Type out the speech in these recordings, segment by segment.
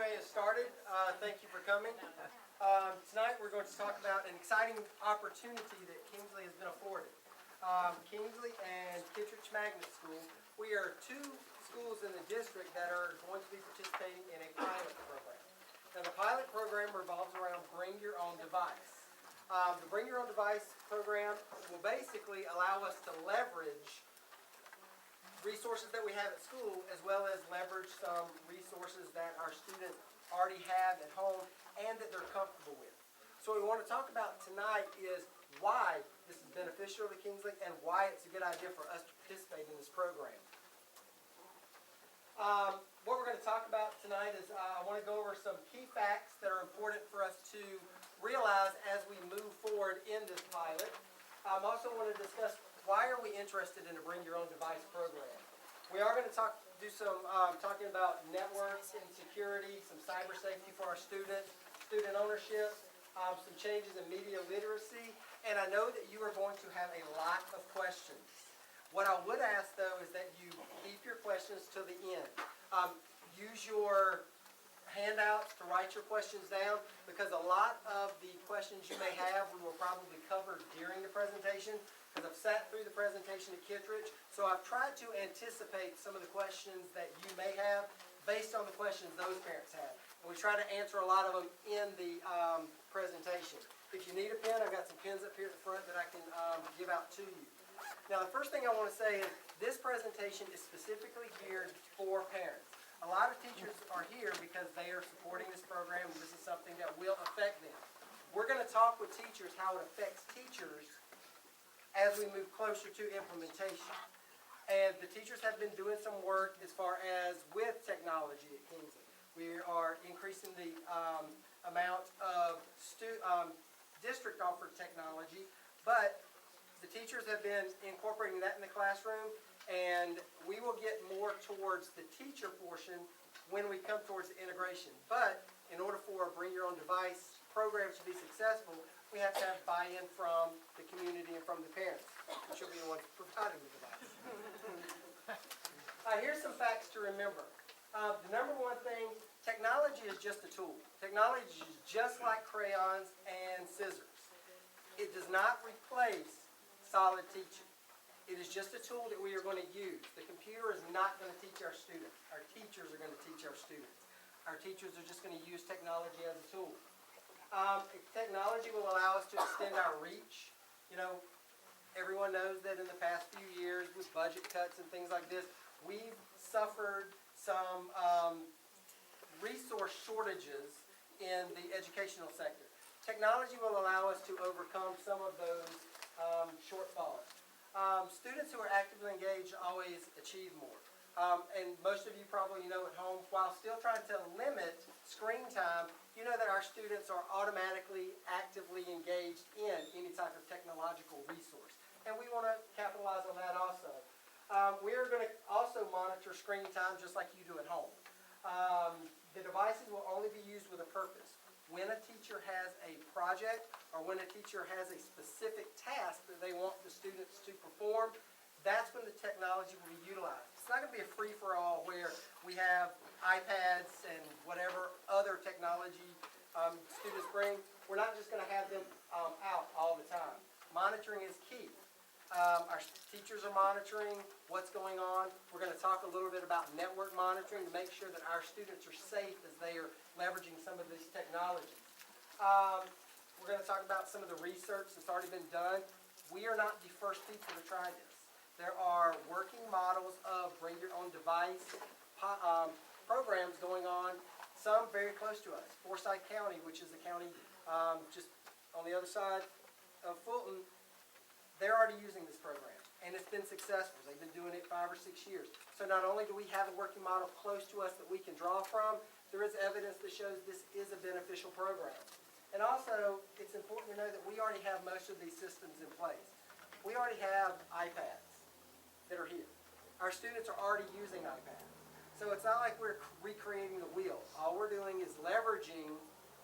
way is started. Thank you for coming. Tonight we're going to talk about an exciting opportunity that Kingsley has been afforded. Kingsley and Kittredge Magnet School, we are two schools in the district that are going to be participating in a pilot program. Now the pilot program revolves around Bring Your Own Device. The Bring Your Own Device program will basically allow us to leverage resources that we have at school, as well as leverage some resources that our students already have at home and that they're comfortable with. So what we want to talk about tonight is why this is beneficial to Kingsley and why it's a good idea for us to participate in this program. What we're going to talk about tonight is I want to go over some key facts that are important for us to realize as we move forward in this pilot. I also want to discuss why are we interested in a Bring Your Own Device program. We are going to do some talking about networks and security, some cyber safety for our students, student ownership, some changes in media literacy, and I know that you are going to have a lot of questions. What I would ask, though, is that you keep your questions to the end. Use your handouts to write your questions down, because a lot of the questions you may have we will probably cover during the presentation, because I've sat through the presentation at Kittredge, so I've tried to anticipate some of the questions that you may have based on the questions those parents have. And we try to answer a lot of them in the presentation. If you need a pen, I've got some pens up here at the front that I can give out to you. Now the first thing I want to say is this presentation is specifically geared for parents. A lot of teachers are here because they are supporting this program, and this is something that will affect them. We're going to talk with teachers how it affects teachers as we move closer to implementation. And the teachers have been doing some work as far as with technology at Kingsley. We are increasing the amount of district-offered technology, but the teachers have been incorporating that in the classroom, and we will get more towards the teacher portion when we come towards the integration. But in order for a Bring Your Own Device program to be successful, we have to have buy-in from the community and from the parents, which will be the ones providing the device. Here's some facts to remember. The number one thing, technology is just a tool. Technology is just like crayons and scissors. It does not replace solid teaching. It is just a tool that we are going to use. The computer is not going to teach our students. Our teachers are going to teach our students. Our teachers are just going to use technology as a tool. Technology will allow us to extend our reach. You know, everyone knows that in the past few years with budget cuts and things like this, we've suffered some resource shortages in the educational sector. Technology will allow us to overcome some of those shortfalls. Students who are actively engaged always achieve more. And most of you probably know at home, while still trying to limit screen time, you know that our students are automatically actively engaged in any type of technological resource. And we want to capitalize on that also. We are going to also monitor screen time just like you do at home. The devices will only be used with a purpose. When a teacher has a project or when a teacher has a specific task that they want the students to perform, that's when the technology will be utilized. It's not going to be a free-for-all where we have iPads and whatever other technology students bring. We're not just going to have them out all the time. Monitoring is key. Our teachers are monitoring what's going on. We're going to talk a little bit about network monitoring to make sure that our students are safe as they are leveraging some of these technologies. We're going to talk about some of the research that's already been done. We are not the first people to try this. There are working models of Bring Your Own Device programs going on, some very close to us. Forsyth County, which is a county just on the other side of Fulton, they're already using this program, and it's been successful. They've been doing it 5 or 6 years. So not only do we have a working model close to us that we can draw from, there is evidence that shows this is a beneficial program. And also, it's important to know that we already have most of these systems in place. We already have iPads that are here. Our students are already using iPads. So it's not like we're recreating the wheel. All we're doing is leveraging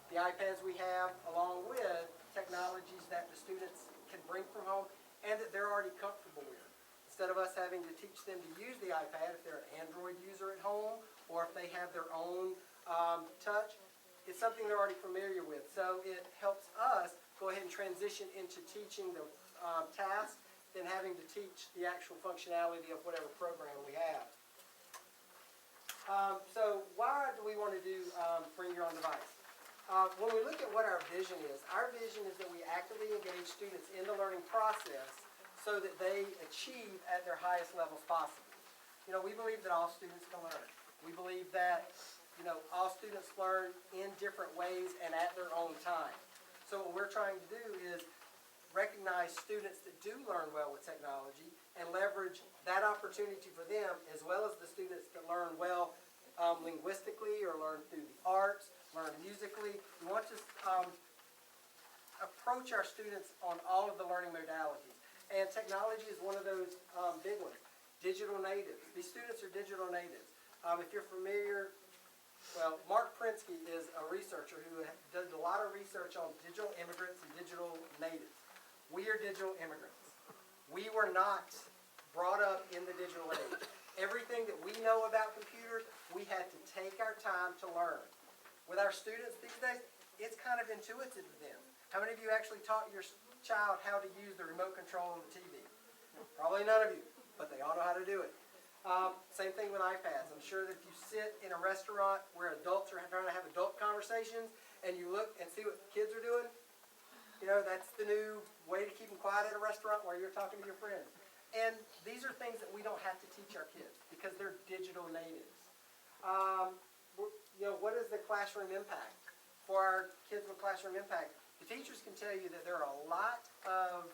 the iPads we have along with technologies that the students can bring from home and that they're already comfortable with. Instead of us having to teach them to use the iPad, if they're an Android user at home or if they have their own touch, it's something they're already familiar with. So it helps us go ahead and transition into teaching the task than having to teach the actual functionality of whatever program we have. So why do we want to do Bring Your Own Device? When we look at what our vision is that we actively engage students in the learning process so that they achieve at their highest levels possible. You know, we believe that all students can learn. We believe that, you know, all students learn in different ways and at their own time. So what we're trying to do is recognize students that do learn well with technology and leverage that opportunity for them, as well as the students that learn well linguistically or learn through the arts, learn musically. We want to approach our students on all of the learning modalities. And technology is one of those big ones. Digital natives. These students are digital natives. If you're familiar, well, Mark Prinsky is a researcher who does a lot of research on digital immigrants and digital natives. We are digital immigrants. We were not brought up in the digital age. Everything that we know about computers, we had to take our time to learn. With our students these days, it's kind of intuitive to them. How many of you actually taught your child how to use the remote control on the TV? Probably none of you, but they all know how to do it. Same thing with iPads. I'm sure that if you sit in a restaurant where adults are trying to have adult conversations and you look and see what kids are doing, you know, that's the new way to keep them quiet at a restaurant while you're talking to your friends. And these are things that we don't have to teach our kids because they're digital natives. You know, what is the classroom impact? For our kids with classroom impact, the teachers can tell you that there are a lot of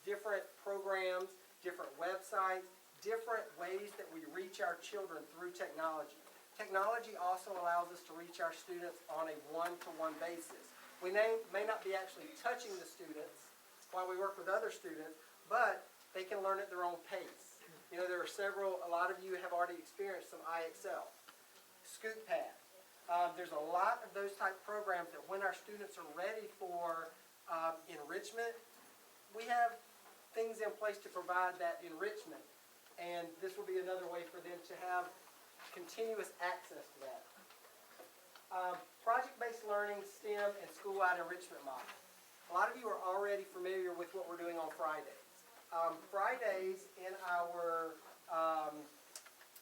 different programs, different websites, different ways that we reach our children through technology. Technology also allows us to reach our students on a one-to-one basis. We may not be actually touching the students while we work with other students, but they can learn at their own pace. You know, there are a lot of you have already experienced some IXL, ScoopPad. There's a lot of those type of programs that when our students are ready for enrichment, we have things in place to provide that enrichment. And this will be another way for them to have continuous access to that. Project-based learning, STEM, and school-wide enrichment model. A lot of you are already familiar with what we're doing on Fridays. Fridays in our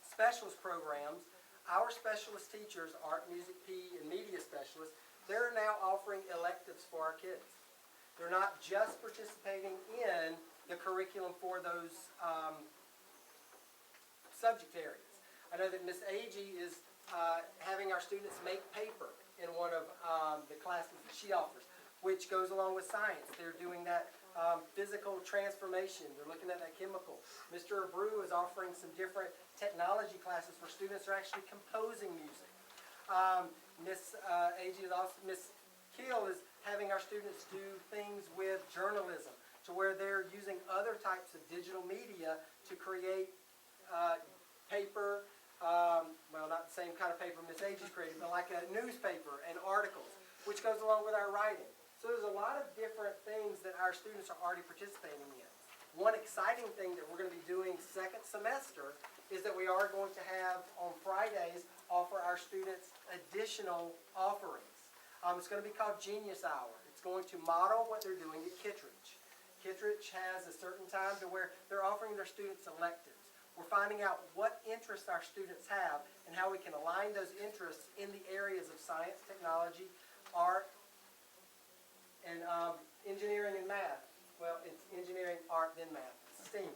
specialist programs, our specialist teachers, art, music, PE, and media specialists, they're now offering electives for our kids. They're not just participating in the curriculum for those subject areas. I know that Miss Agee is having our students make paper in one of the classes that she offers, which goes along with science. They're doing that physical transformation. They're looking at that chemical. Mr. Abreu is offering some different technology classes where students are actually composing music. Miss Agee is also, Miss Keel is having our students do things with journalism, to where they're using other types of digital media to create paper, well, not the same kind of paper Miss Agee's created, but like a newspaper and articles, which goes along with our writing. So there's a lot of different things that our students are already participating in. One exciting thing that we're going to be doing second semester is that we are going to have on Fridays offer our students additional offerings. It's going to be called Genius Hour. It's going to model what they're doing at Kittredge. Kittredge has a certain time to where they're offering their students electives. We're finding out what interests our students have and how we can align those interests in the areas of science, technology, art, and engineering and math. Well, it's engineering, art, then math, STEAM.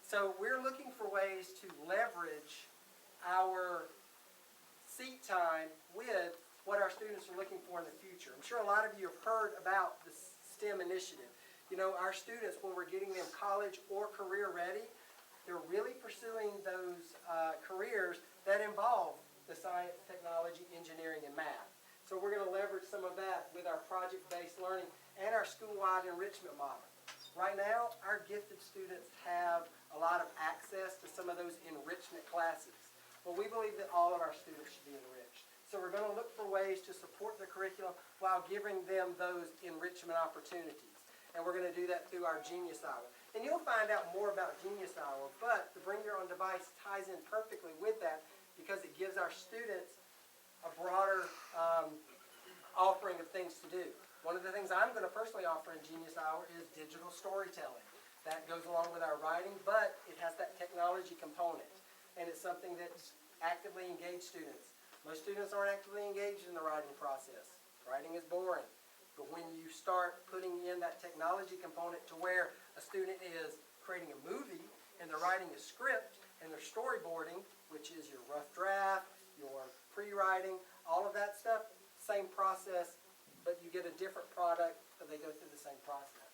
So we're looking for ways to leverage our seat time with what our students are looking for in the future. I'm sure a lot of you have heard about the STEM initiative. You know, our students, when we're getting them college or career ready, they're really pursuing those careers that involve the science, technology, engineering, and math. So we're going to leverage some of that with our project-based learning and our school-wide enrichment model. Right now, our gifted students have a lot of access to some of those enrichment classes. But we believe that all of our students should be enriched. So we're going to look for ways to support the curriculum while giving them those enrichment opportunities. And we're going to do that through our Genius Hour. And you'll find out more about Genius Hour, but the Bring Your Own Device ties in perfectly with that because it gives our students a broader offering of things to do. One of the things I'm going to personally offer in Genius Hour is digital storytelling. That goes along with our writing, but it has that technology component, and it's something that's actively engaged students. Most students aren't actively engaged in the writing process. Writing is boring. But when you start putting in that technology component to where a student is creating a movie and they're writing a script and they're storyboarding, which is your rough draft, your pre-writing, all of that stuff, same process, but you get a different product, but they go through the same process.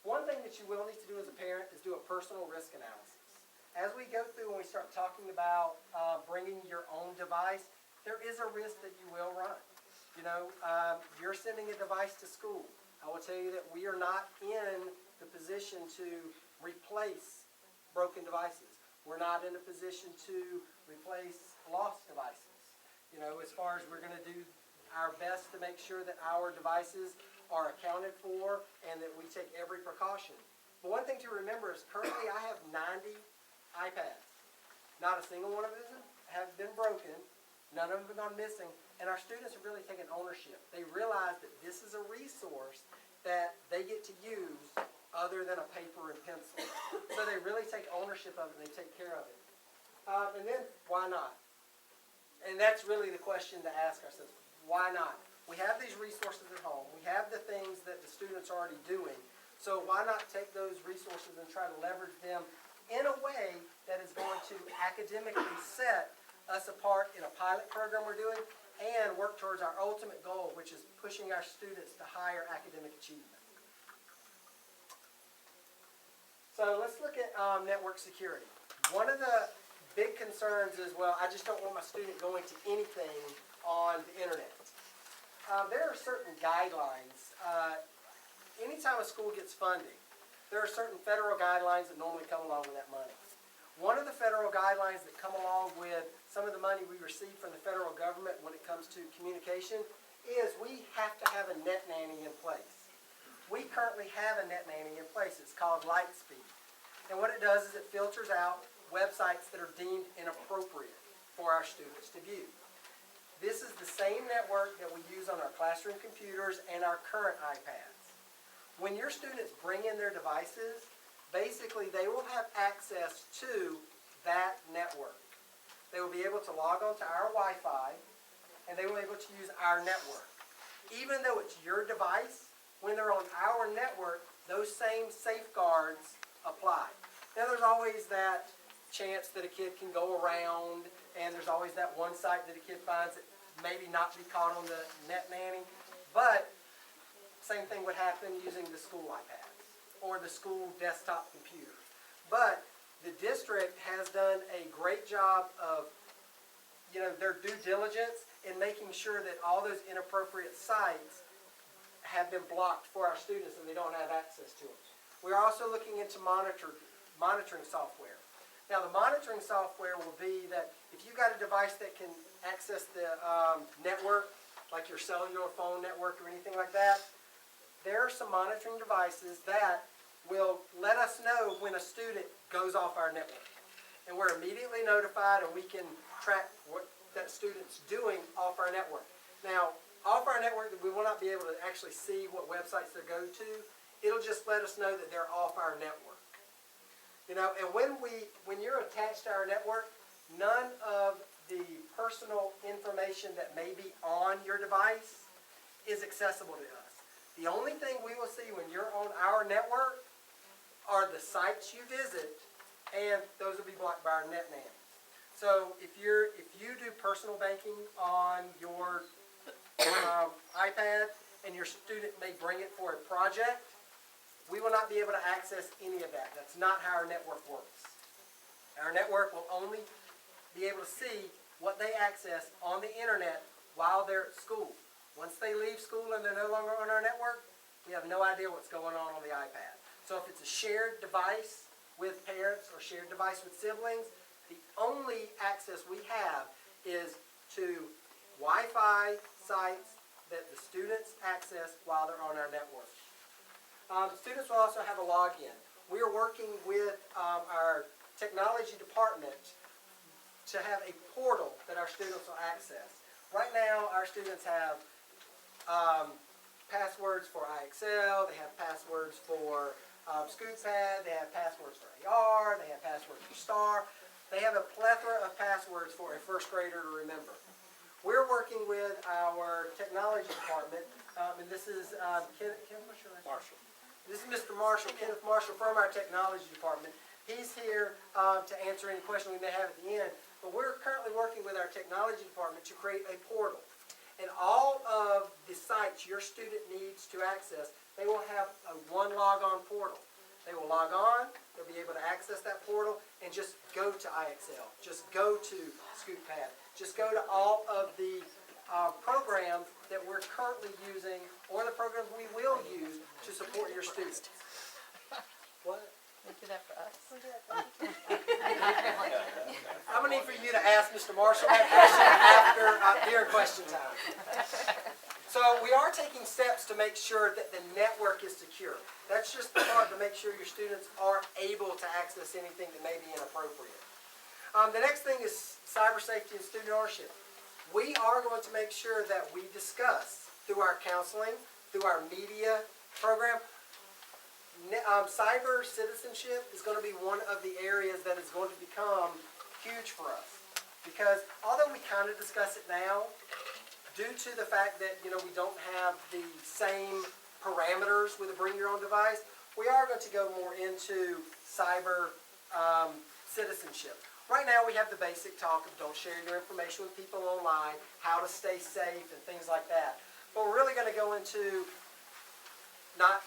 One thing that you will need to do as a parent is do a personal risk analysis. As we go through and we start talking about bringing your own device, there is a risk that you will run. You know, you're sending a device to school. I will tell you that we are not in the position to replace broken devices. We're not in a position to replace lost devices. You know, as far as we're going to do our best to make sure that our devices are accounted for and that we take every precaution. But one thing to remember is currently I have 90 iPads. Not a single one of them have been broken. None of them have gone missing. And our students have really taken ownership. They realize that this is a resource that they get to use other than a paper and pencil. So they really take ownership of it and they take care of it. And then, why not? And that's really the question to ask ourselves. Why not? We have these resources at home. We have the things that the students are already doing. So why not take those resources and try to leverage them in a way that is going to academically set us apart in a pilot program we're doing and work towards our ultimate goal, which is pushing our students to higher academic achievement. So let's look at network security. One of the big concerns is, well, I just don't want my student going to anything on the internet. There are certain guidelines. Anytime a school gets funding, there are certain federal guidelines that normally come along with that money. One of the federal guidelines that come along with some of the money we receive from the federal government when it comes to communication is we have to have a net nanny in place. We currently have a net nanny in place. It's called Lightspeed. And what it does is it filters out websites that are deemed inappropriate for our students to view. This is the same network that we use on our classroom computers and our current iPads. When your students bring in their devices, basically they will have access to that network. They will be able to log on to our Wi-Fi, and they will be able to use our network. Even though it's your device, when they're on our network, those same safeguards apply. Now there's always that chance that a kid can go around, and there's always that one site that a kid finds that maybe not be caught on the net nanny, but same thing would happen using the school iPads or the school desktop computer. But the district has done a great job of, their due diligence in making sure that all those inappropriate sites have been blocked for our students and they don't have access to them. We're also looking into monitoring software. Now, the monitoring software will be that if you've got a device that can access the network, like your cellular phone network or anything like that, there are some monitoring devices that will let us know when a student goes off our network. And we're immediately notified and we can track what that student's doing off our network. Now, off our network, we will not be able to actually see what websites they go to. It'll just let us know that they're off our network. And when you're attached to our network, none of the personal information that may be on your device is accessible to us. The only thing we will see when you're on our network are the sites you visit, and those will be blocked by our net nanny. So if you do personal banking on your iPad and your student may bring it for a project, we will not be able to access any of that. That's not how our network works. Our network will only be able to see what they access on the internet while they're at school. Once they leave school and they're no longer on our network, we have no idea what's going on the iPad. So if it's a shared device with parents or shared device with siblings, the only access we have is to Wi-Fi sites that the students access while they're on our network. Students will also have a login. We are working with our technology department to have a portal that our students will access. Right now, our students have passwords for IXL, they have passwords for ScoopPad, they have passwords for AR, they have passwords for STAR. They have a plethora of passwords for a first grader to remember. We're working with our technology department, and this is Ken, what's your name? Marshall. This is Mr. Marshall, Kenneth Marshall from our technology department. He's here to answer any question we may have at the end. But we're currently working with our technology department to create a portal. And all of the sites your student needs to access, they will have a one log-on portal. They will log on, they'll be able to access that portal, and just go to IXL. Just go to ScoopPad. Just go to all of the programs that we're currently using, or the programs we will use to support your students. What? We do that for us. I'm going to need for you to ask Mr. Marshall that question during question time. So we are taking steps to make sure that the network is secure. That's just the part to make sure your students are able to access anything that may be inappropriate. The next thing is cyber safety and student ownership. We are going to make sure that we discuss through our counseling, through our media program. Cyber citizenship is going to be one of the areas that is going to become huge for us. Because although we kind of discuss it now, due to the fact that we don't have the same parameters with a bring your own device, we are going to go more into cyber citizenship. Right now we have the basic talk of don't share your information with people online, how to stay safe and things like that. But we're really going to go into not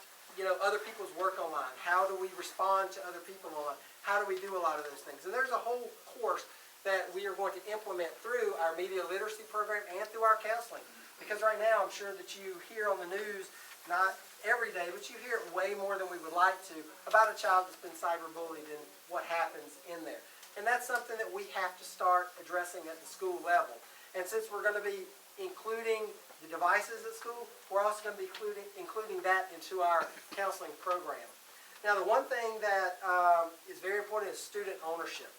other people's work online. How do we respond to other people online? How do we do a lot of those things? And there's a whole course that we are going to implement through our media literacy program and through our counseling. Because right now I'm sure that you hear on the news, not every day, but you hear it way more than we would like to, about a child that's been cyberbullied and what happens in there. And that's something that we have to start addressing at the school level. And since we're going to be including the devices at school, we're also going to be including that into our counseling program. Now, the one thing that is very important is student ownership.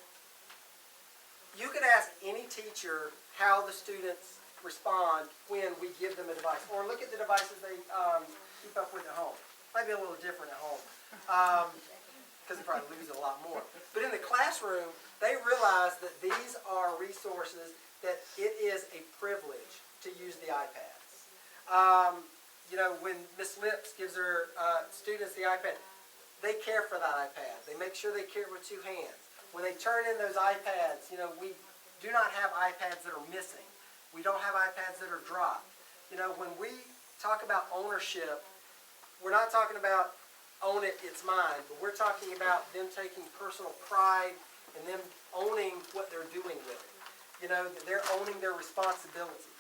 You could ask any teacher how the students respond when we give them a device, or look at the devices they keep up with at home. Might be a little different at home, because they probably lose it a lot more. But in the classroom, they realize that these are resources that it is a privilege to use the iPads. When Ms. Lips gives her students the iPad, they care for that iPad. They make sure they carry it with two hands. When they turn in those iPads, we do not have iPads that are missing. We don't have iPads that are dropped. When we talk about ownership, we're not talking about own it, it's mine, but we're talking about them taking personal pride and them owning what they're doing with it. They're owning their responsibility.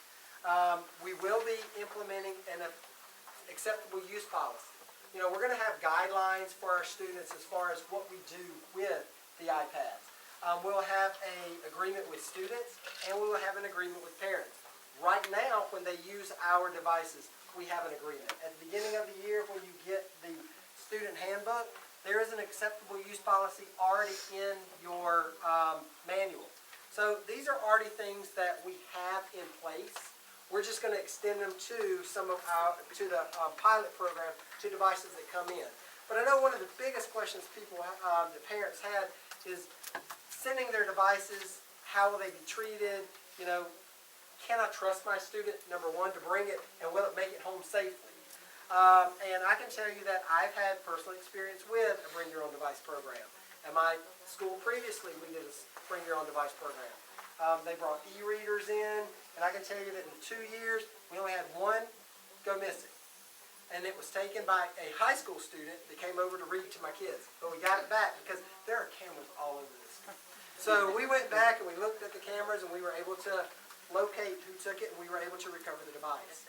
We will be implementing an acceptable use policy. We're going to have guidelines for our students as far as what we do with the iPads. We'll have an agreement with students, and we will have an agreement with parents. Right now, when they use our devices, we have an agreement. At the beginning of the year, when you get the student handbook, there is an acceptable use policy already in your manual. So these are already things that we have in place. We're just going to extend them to the pilot program to devices that come in. But I know one of the biggest questions the parents had is sending their devices. How will they be treated? Can I trust my student, number one, to bring it, and will it make it home safely? And I can tell you that I've had personal experience with a Bring Your Own Device program. At my school previously, we did a Bring Your Own Device program. They brought e-readers in, and I can tell you that in 2 years, we only had one go missing. And it was taken by a high school student that came over to read to my kids. But we got it back because there are cameras all over this. So we went back and we looked at the cameras, and we were able to locate who took it, and we were able to recover the device.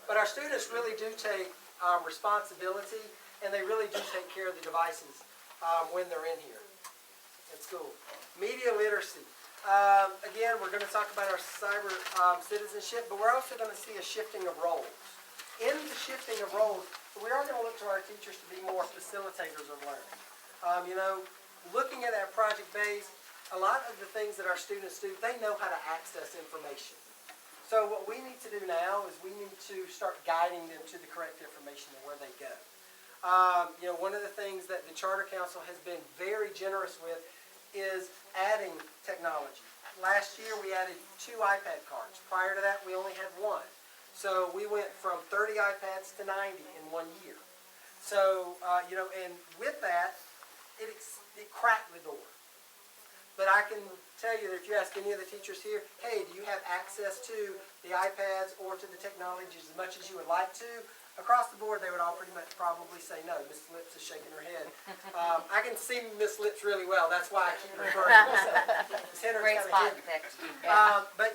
But our students really do take responsibility, and they really do take care of the devices when they're in here at school. Media literacy. Again, we're going to talk about our cyber citizenship, but we're also going to see a shifting of roles. In the shifting of roles, we are going to look to our teachers to be more facilitators of learning. Looking at that project base, a lot of the things that our students do, they know how to access information. So what we need to do now is we need to start guiding them to the correct information and where they go. One of the things that the Charter Council has been very generous with is adding technology. Last year we added 2 iPad cards. Prior to that we only had 1. So we went from 30 iPads to 90 in 1 year. So, and with that, it cracked the door. But I can tell you that if you ask any of the teachers here, hey, do you have access to the iPads or to the technologies as much as you would like to? Across the board, they would all pretty much probably say no. Miss Lips is shaking her head. I can see Miss Lips really well. That's why I keep referring to myself. Great spot picked. But,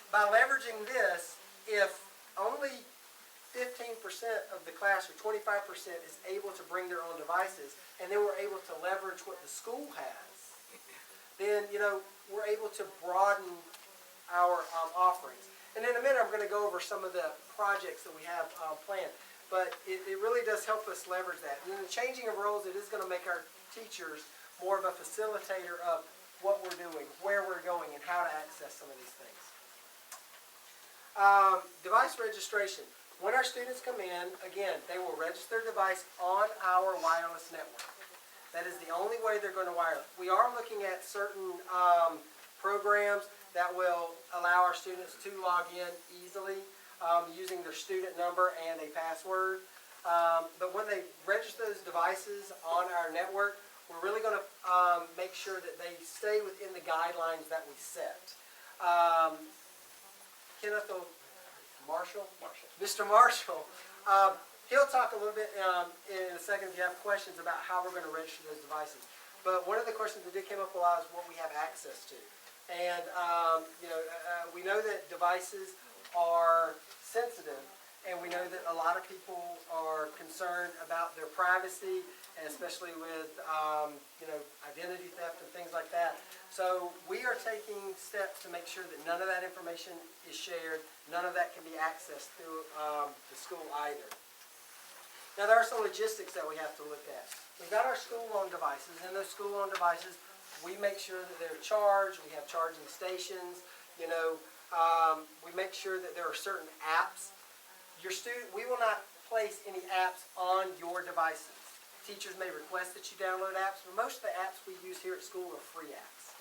by leveraging this, if only 15% of the class or 25% is able to bring their own devices, and then we're able to leverage what the school has, then, we're able to broaden our offerings. And in a minute, I'm going to go over some of the projects that we have planned. But it really does help us leverage that. And in the changing of roles, it is going to make our teachers more of a facilitator of what we're doing, where we're going, and how to access some of these things. Device registration. When our students come in, again, they will register their device on our wireless network. That is the only way they're going to wire it. We are looking at certain programs that will allow our students to log in easily using their student number and a password. But when they register those devices on our network, we're really going to make sure that they stay within the guidelines that we set. Kenneth Marshall? Mr. Marshall, he'll talk a little bit in a second if you have questions about how we're going to register those devices. But one of the questions that did come up a lot is what we have access to. And, we know that devices are sensitive, and we know that a lot of people are concerned about their privacy, and especially with, identity theft and things like that. So we are taking steps to make sure that none of that information is shared, none of that can be accessed through the school either. Now there are some logistics that we have to look at. We've got our school-owned devices, and those school-owned devices, we make sure that they're charged, we have charging stations, we make sure that there are certain apps. We will not place any apps on your devices. Teachers may request that you download apps, but most of the apps we use here at school are free apps.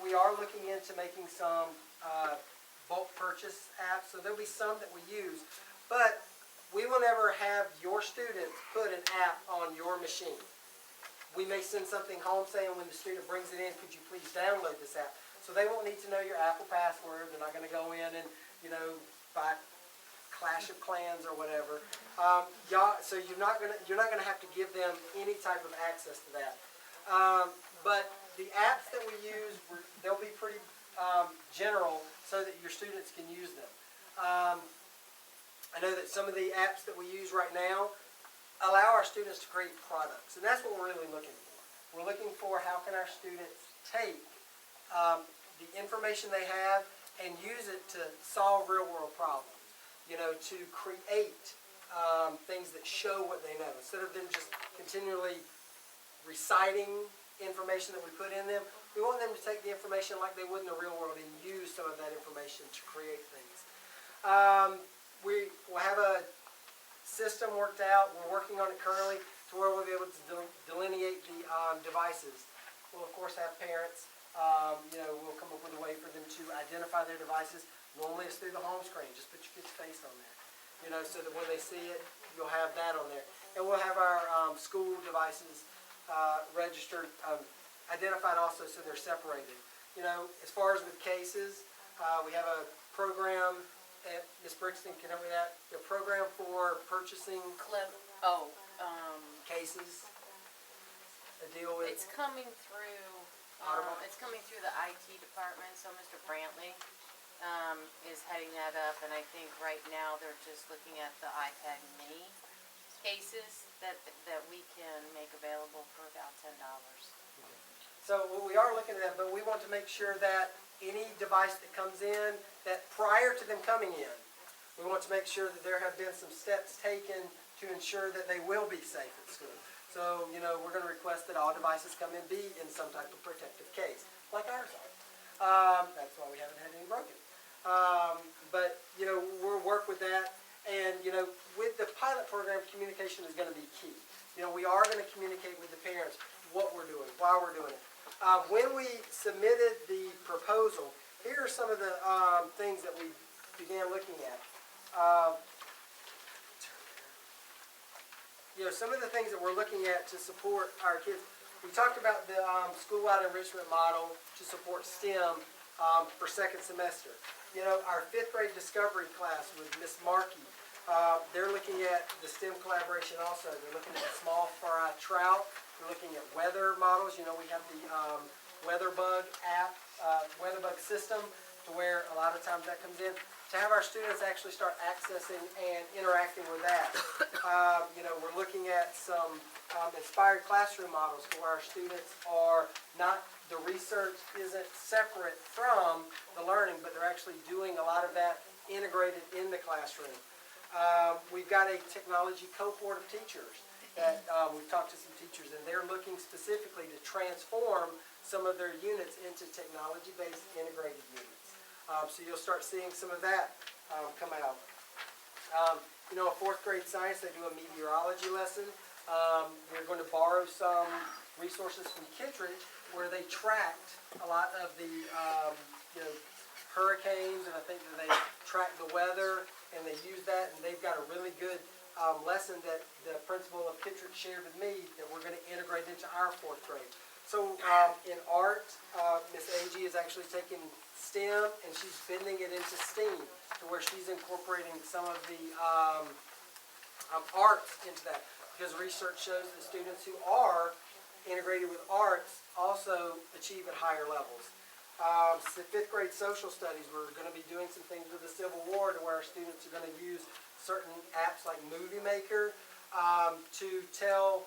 We are looking into making some bulk purchase apps, so there'll be some that we use, but we will never have your students put an app on your machine. We may send something home saying when the student brings it in, could you please download this app? So they won't need to know your Apple password. They're not going to go in and, buy Clash of Clans or whatever. So you're not going to have to give them any type of access to that. But the apps that we use, they'll be pretty general so that your students can use them. I know that some of the apps that we use right now allow our students to create products, and that's what we're really looking for. We're looking for how can our students take the information they have and use it to solve real-world problems, to create things that show what they know. Instead of them just continually reciting information that we put in them, we want them to take the information like they would in the real world and use some of that information to create things. We will have a system worked out. We're working on it currently to where we'll be able to delineate the devices. We'll, of course, have parents. We'll come up with a way for them to identify their devices. Normally it's through the home screen. Just put your kid's face on there, so that when they see it, you'll have that on there. And we'll have our school devices registered, identified also so they're separated. As far as with cases, we have a program, Ms. Brixton can help me with that, the program for purchasing cases, a deal with. It's coming through. It's coming through the IT department. So Mr. Brantley is heading that up, and I think right now they're just looking at the iPad Mini cases that we can make available for about $10. So we are looking at that, but we want to make sure that any device that comes in, that prior to them coming in, we want to make sure that there have been some steps taken to ensure that they will be safe at school. So, we're gonna request that all devices come in be in some type of protective case, like ours are. That's why we haven't had any broken. But, we'll work with that. And, with the pilot program, communication is gonna be key. We are gonna communicate with the parents what we're doing, why we're doing it. When we submitted the proposal, here are some of the things that we began looking at. Some of the things that we're looking at to support our kids. We talked about the school-wide enrichment model to support STEM for second semester. Our 5th grade discovery class with Miss Markey, they're looking at the STEM collaboration also. They're looking at small fry trout. They're looking at weather models. We have the WeatherBug app, WeatherBug system, to where a lot of times that comes in. To have our students actually start accessing and interacting with that. We're looking at some inspired classroom models to where our students are not, the research isn't separate from the learning, but they're actually doing a lot of that integrated in the classroom. We've got a technology cohort of teachers that we've talked to some teachers, and they're looking specifically to transform some of their units into technology-based integrated units. So you'll start seeing some of that come out. A 4th grade science, they do a meteorology lesson. We're going to borrow some resources from Kittredge where they tracked a lot of the hurricanes, and I think that they tracked the weather, and they use that, and they've got a really good lesson that the principal of Kittredge shared with me that we're going to integrate into our 4th grade. So in art, Miss Agee is actually taking STEM and she's bending it into STEAM to where she's incorporating some of the arts into that, because research shows that students who are integrated with arts also achieve at higher levels. 5th grade social studies, we're going to be doing some things with the Civil War to where our students are going to use certain apps like Movie Maker to tell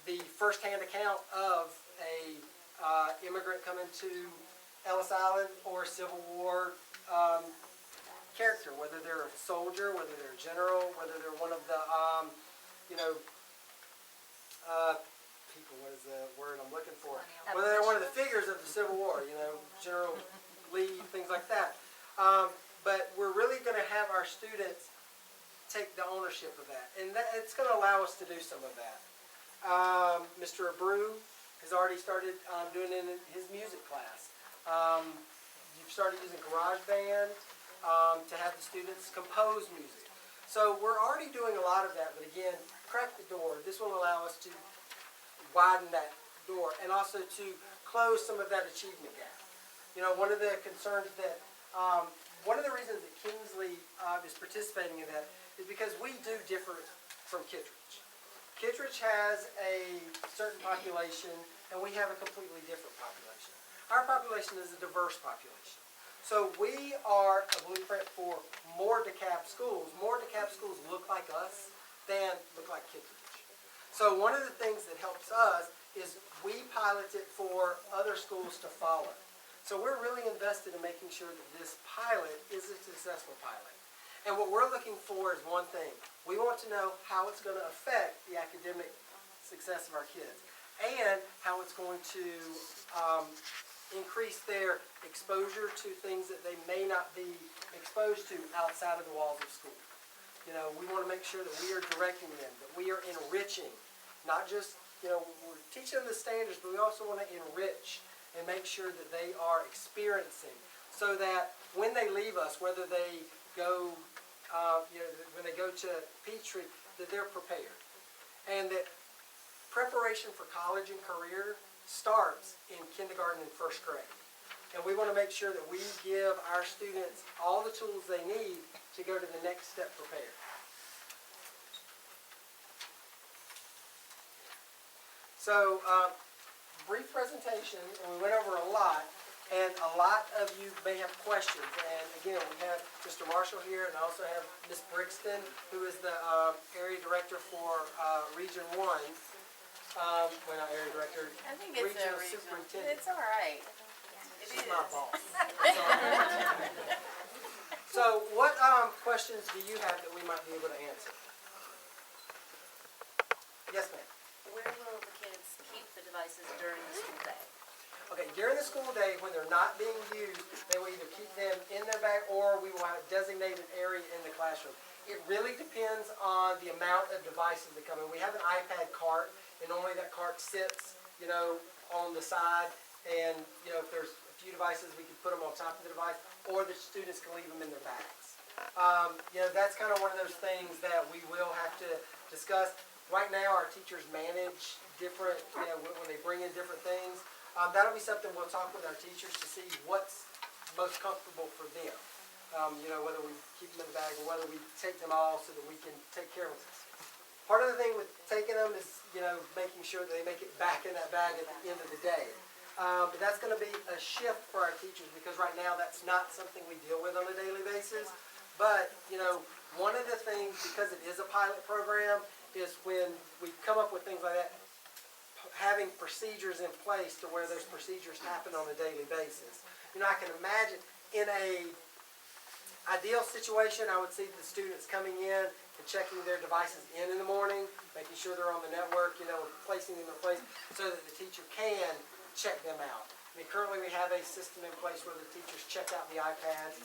the first-hand account of a immigrant coming to Ellis Island or a Civil War character, whether they're a soldier, whether they're a general, whether they're one of the people, what is the word I'm looking for? Whether they're one of the figures of the Civil War, General Lee, things like that. But we're really going to have our students take the ownership of that, and it's going to allow us to do some of that. Mr. Abreu has already started doing it in his music class. You've started using GarageBand to have the students compose music. So we're already doing a lot of that, but again, crack the door. This will allow us to widen that door and also to close some of that achievement gap. One of the concerns that, one of the reasons that Kingsley is participating in that is because we do differ from Kittredge. Kittredge has a certain population, and we have a completely different population. Our population is a diverse population. So we are a blueprint for more DeKalb schools. More DeKalb schools look like us than look like Kittredge. So one of the things that helps us is we pilot it for other schools to follow. So we're really invested in making sure that this pilot is a successful pilot. And what we're looking for is one thing. We want to know how it's going to affect the academic success of our kids and how it's going to increase their exposure to things that they may not be exposed to outside of the walls of school. We want to make sure that we are directing them, that we are enriching, not just, we're teaching them the standards, but we also want to enrich and make sure that they are experiencing so that when they leave us, whether they go, when they go to Peachtree, that they're prepared. And that preparation for college and career starts in kindergarten and 1st grade. And we want to make sure that we give our students all the tools they need to go to the next step prepared. So, brief presentation, and we went over a lot, and a lot of you may have questions. And again, we have Mr. Marshall here, and I also have Ms. Brixton, who is the area director for Region 1. Well, not area director, I think it's regional a regional. superintendent. It's all right. It She's is. my boss. So what questions do you have that we might be able to answer? Yes, ma'am. Where will devices during the school day? Okay, during the school day, when they're not being used, they will either keep them in their bag or we will have a designated area in the classroom. It really depends on the amount of devices that come in. We have an iPad cart, and normally that cart sits, on the side, and, if there's a few devices, we can put them on top of the device, or the students can leave them in their bags. That's kind of one of those things that we will have to discuss. Right now, our teachers manage different, when they bring in different things. That'll be something we'll talk with our teachers to see what's most comfortable for them. Whether we keep them in the bag or whether we take them all so that we can take care of them. Part of the thing with taking them is, making sure that they make it back in that bag at the end of the day. But that's going to be a shift for our teachers because right now that's not something we deal with on a daily basis. But, one of the things, because it is a pilot program, is when we come up with things like that, having procedures in place to where those procedures happen on a daily basis. I can imagine in a ideal situation, I would see the students coming in and checking their devices in the morning, making sure they're on the network, placing them in place so that the teacher can check them out. Currently we have a system in place where the teachers check out the iPads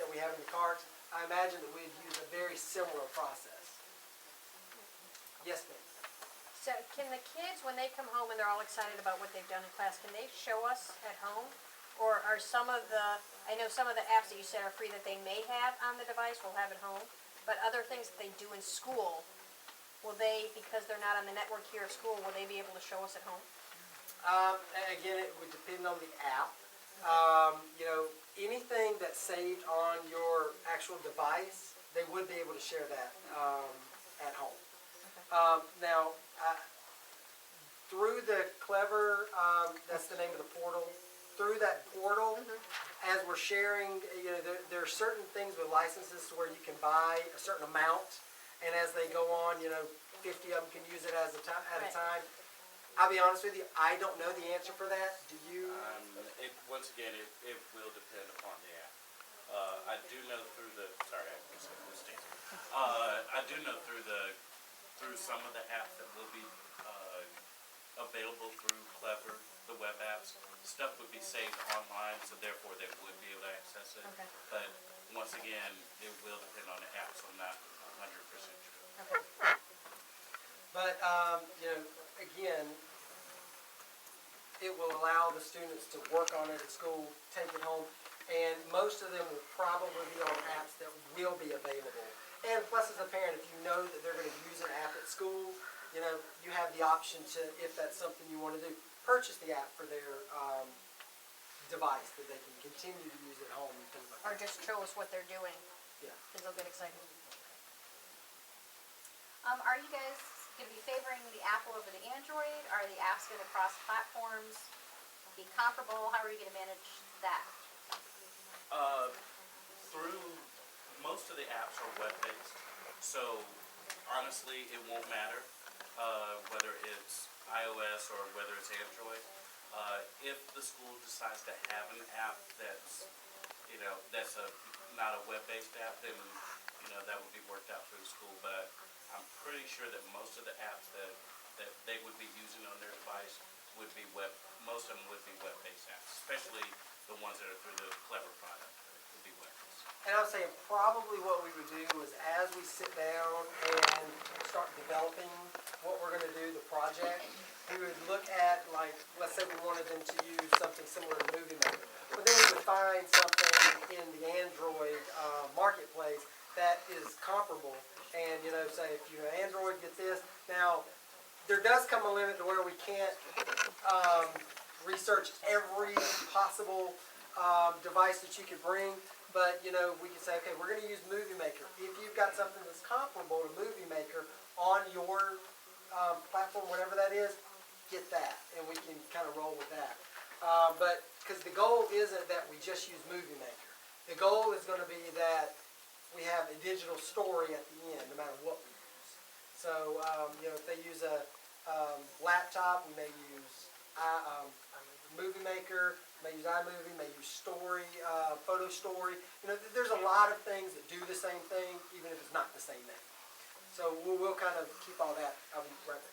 that we have in the carts. I imagine that we'd use a very similar process. Yes, ma'am. So can the kids, when they come home and they're all excited about what they've done in class, can they show us at home? Or are some of the, I know some of the apps that you said are free that they may have on the device, will have at home, but other things that they do in school, will they, because they're not on the network here at school, will they be able to show us at home? Again, it would depend on the app. Anything that's saved on your actual device, they would be able to share that at home. Now, through the Clever, that's the name of the portal, through that portal, as we're sharing, there are certain things with licenses where you can buy a certain amount, and as they go on, 50 of them can use it at a time. I'll be honest with you, I don't know the answer for that. Do you? Once again, it will depend upon the app. I do know through the, sorry, I missed it. I do know through some of the apps that will be available through Clever, the web apps, stuff would be saved online, so therefore they would be able to access it. Okay. But once again, it will depend on the app, so I'm not 100% sure. Okay. But, again, it will allow the students to work on it at school, take it home, and most of them will probably be on apps that will be available. And plus, as a parent, if you know that they're going to use an app at school, you have the option to, if that's something you want to do, purchase the app for their device that they can continue to use at home and things like Or that. just show us what they're doing, Yeah. because they'll get excited. Are you guys going to be favoring the Apple over the Android? Are the apps going to cross platforms, be comparable? How are you going to manage that? Through most of the apps are web-based, so honestly, it won't matter whether it's iOS or whether it's Android. If the school decides to have an app that's, that's not a web-based app, then that would be worked out through the school. But I'm pretty sure that most of the apps that they would be using on their device would be most of them would be web-based apps, especially the ones that are through the Clever product would be web-based. And I was saying probably what we would do is as we sit down and start developing what we're going to do, the project, we would look at, like, let's say we wanted them to use something similar to Movie Maker. But then we would find something in the Android marketplace that is comparable. And, say if Android get this. Now, there does come a limit to where we can't research every possible device that you could bring. But, we can say, okay, we're going to use Movie Maker. If you've got something that's comparable to Movie Maker on your platform, whatever that is, get that. And we can kind of roll with that. But, because the goal isn't that we just use Movie Maker. The goal is going to be that we have a digital story at the end, no matter what we use. So, if they use a laptop, we may use Movie Maker, may use iMovie, may use Story, Photo Story. There's a lot of things that do the same thing, even if it's not the same name. So we'll kind of keep all that. I'll be right back.